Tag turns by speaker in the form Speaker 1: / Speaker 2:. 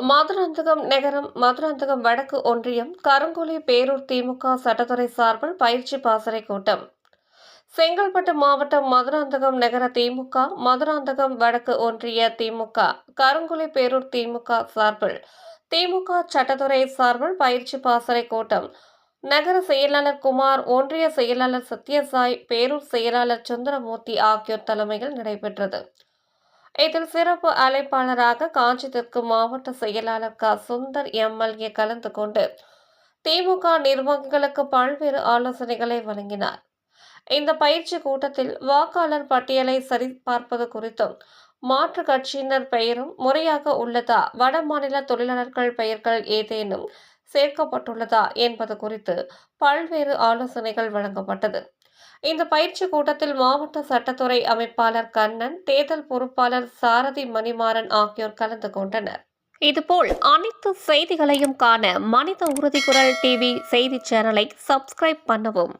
Speaker 1: மதுராந்தகம் நகரம் மதுராந்தகம் வடக்கு ஒன்றியம் கருங்குழி பேரூர் திமுக சட்டத்துறை சார்பில் பயிற்சி பாசறை கூட்டம். செங்கல்பட்டு மாவட்டம் மதுராந்தகம் நகர திமுக, மதுராந்தகம் வடக்கு ஒன்றிய திமுக, கருங்குழி பேரூர் திமுக சார்பில் திமுக சட்டத்துறை சார்பில் பயிற்சி பாசறை கூட்டம் நகர செயலாளர் குமார், ஒன்றிய செயலாளர் சத்யசாய், பேரூர் செயலாளர் சுந்தரமூர்த்தி ஆகியோர் தலைமையில் நடைபெற்றது. இதில் சிறப்பு அழைப்பாளராக காஞ்சி தெற்கு மாவட்ட செயலாளர் சுந்தர் எம்எல்ஏ கலந்து கொண்டு திமுக நிர்வாகிகளுக்கு பல்வேறு ஆலோசனைகளை வழங்கினார். இந்த பயிற்சி கூட்டத்தில் வாக்காளர் பட்டியலை சரிபார்ப்பது குறித்தும், மாற்றுக் கட்சியினர் பெயரும் முறையாக உள்ளதா, வட மாநில தொழிலாளர்கள் பெயர்கள் ஏதேனும் சேர்க்கப்பட்டுள்ளதா என்பது குறித்து பல்வேறு ஆலோசனைகள் வழங்கப்பட்டது. இந்த பயிற்சி கூட்டத்தில் மாவட்ட சட்டத்துறை அமைப்பாளர் கண்ணன், தேர்தல் பொறுப்பாளர் சாரதி மணிமாறன் ஆகியோர் கலந்து கொண்டனர். இதுபோல் அனைத்து செய்திகளையும் காண மனித உறுதி குரல் டிவி செய்தி சேனலை சப்ஸ்கிரைப் பண்ணவும்.